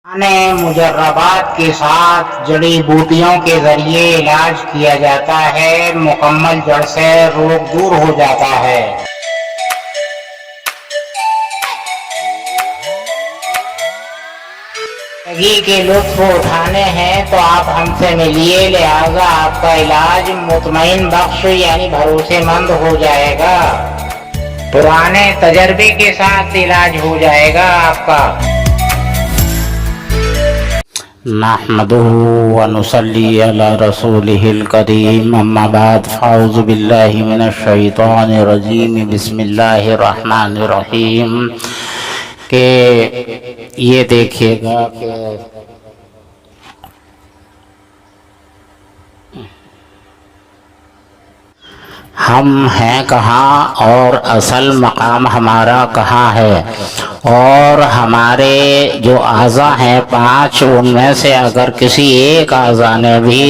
مجربات کے ساتھ جڑی بوٹیوں کے ذریعے علاج کیا جاتا ہے، مکمل جڑ سے روگ دور ہو جاتا ہے۔ زندگی کے لطف اٹھانے ہیں تو آپ ہم سے ملیے، لہٰذا آپ کا علاج مطمئن بخش یعنی بھروسے مند ہو جائے گا، پرانے تجربے کے ساتھ علاج ہو جائے گا آپ کا۔ نحمده ونصلي على رسوله الكريم، اما بعد فاعوذ بالله من الشیطان الرجیم، بسم اللہ الرحمن الرحیم۔ کہ یہ دیکھیے گا کہ ہم ہیں کہاں اور اصل مقام ہمارا کہاں ہے، اور ہمارے جو اعضاء ہیں 5، ان میں سے اگر کسی ایک اعضاء نے بھی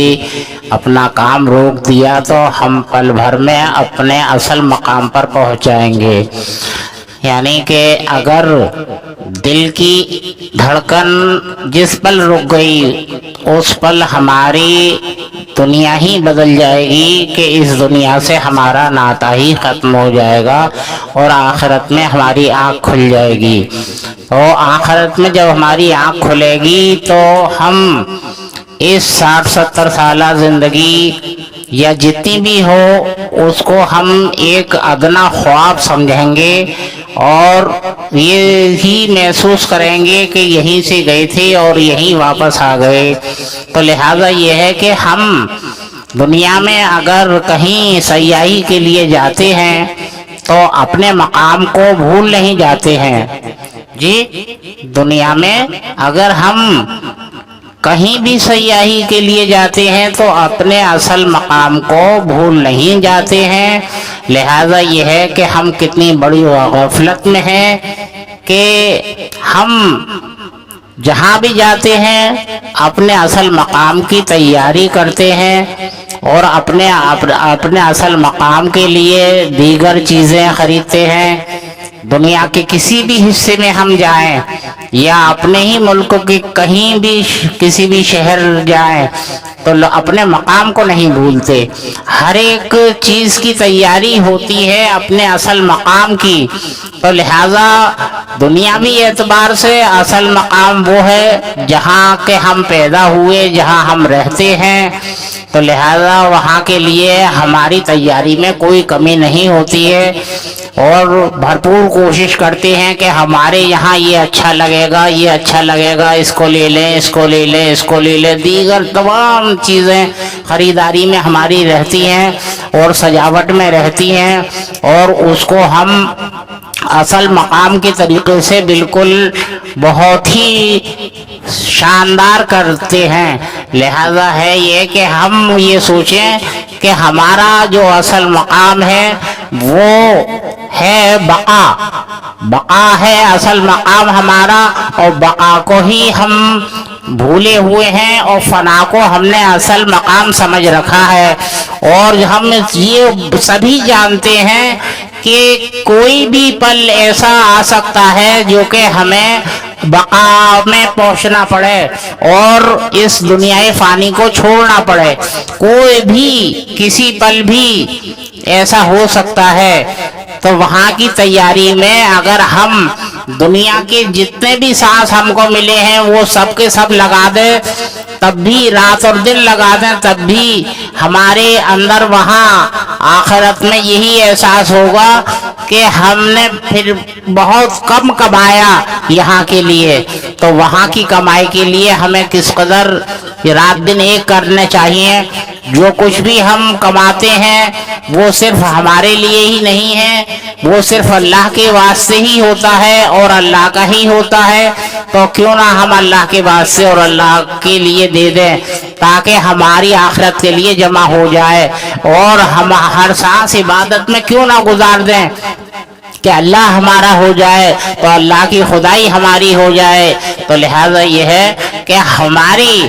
اپنا کام روک دیا تو ہم پل بھر میں اپنے اصل مقام پر پہنچ جائیں گے۔ یعنی کہ اگر دل کی دھڑکن جس پل رک گئی، اس پل ہماری دنیا ہی بدل جائے گی کہ اس دنیا سے ہمارا ناطہ ہی ختم ہو جائے گا، اور آخرت میں ہماری آنکھ کھل جائے گی۔ اور آخرت میں جب ہماری آنکھ کھلے گی تو ہم اس 60-70 سالہ زندگی یا جتنی بھی ہو، اس کو ہم ایک ادنا خواب سمجھیں گے، اور یہی محسوس کریں گے کہ یہیں سے گئے تھے اور یہیں واپس آ گئے۔ تو لہذا یہ ہے کہ ہم دنیا میں اگر کہیں سیاحی کے لیے جاتے ہیں تو اپنے مقام کو بھول نہیں جاتے ہیں جی۔ دنیا میں اگر ہم کہیں بھی سیاحی کے لیے جاتے ہیں تو اپنے اصل مقام کو بھول نہیں جاتے ہیں۔ لہذا یہ ہے کہ ہم کتنی بڑی غفلت میں ہیں کہ ہم جہاں بھی جاتے ہیں اپنے اصل مقام کی تیاری کرتے ہیں، اور اپنے اصل مقام کے لیے دیگر چیزیں خریدتے ہیں۔ دنیا کے کسی بھی حصے میں ہم جائیں یا اپنے ہی ملک کے کہیں بھی کسی بھی شہر جائیں تو اپنے مقام کو نہیں بھولتے۔ ہر ایک چیز کی تیاری ہوتی ہے اپنے اصل مقام کی۔ تو لہذا دنیاوی اعتبار سے اصل مقام وہ ہے جہاں کہ ہم پیدا ہوئے، جہاں ہم رہتے ہیں۔ تو لہذا وہاں کے لیے ہماری تیاری میں کوئی کمی نہیں ہوتی ہے، اور بھرپور کوشش کرتے ہیں کہ ہمارے یہاں یہ اچھا لگے گا، یہ اچھا لگے گا، اس کو لے لیں، اس کو لے لیں، اس کو لے لیں۔ دیگر تمام چیزیں خریداری میں ہماری رہتی ہیں اور سجاوٹ میں رہتی ہیں، اور اس کو ہم اصل مقام کے طریقے سے بالکل بہت ہی شاندار کرتے ہیں۔ لہذا ہے یہ کہ ہم یہ سوچیں کہ ہمارا جو اصل مقام ہے وہ ہے بقا۔ بقا ہے اصل مقام ہمارا، اور بقا کو ہی ہم بھولے ہوئے ہیں، اور فنا کو ہم نے اصل مقام سمجھ رکھا ہے۔ اور ہم یہ سبھی جانتے ہیں کہ کوئی بھی پل ایسا آ سکتا ہے جو کہ ہمیں بقا میں پہنچنا پڑے اور اس دنیا فانی کو چھوڑنا پڑے۔ کوئی بھی کسی پل بھی ایسا ہو سکتا ہے۔ تو وہاں کی تیاری میں اگر ہم دنیا کے جتنے بھی سانس ہم کو ملے ہیں وہ سب کے سب لگا دیں، تب بھی رات اور دن لگا دیں، تب بھی ہمارے اندر وہاں آخرت میں یہی احساس ہوگا کہ ہم نے پھر بہت کم کمایا یہاں کے لیے۔ تو وہاں کی کمائی کے لیے ہمیں کس قدر رات دن ایک کرنے چاہیے۔ جو کچھ بھی ہم کماتے ہیں وہ صرف ہمارے لیے ہی نہیں ہے، وہ صرف اللہ کے واسطے ہی ہوتا ہے اور اللہ کا ہی ہوتا ہے۔ تو کیوں نہ ہم اللہ کے واسطے اور اللہ کے لیے دے دیں، تاکہ ہماری آخرت کے لیے جمع ہو جائے، اور ہم ہر سانس عبادت میں کیوں نہ گزار دیں کہ اللہ ہمارا ہو جائے، تو اللہ کی خدائی ہماری ہو جائے۔ تو لہذا یہ ہے کہ ہماری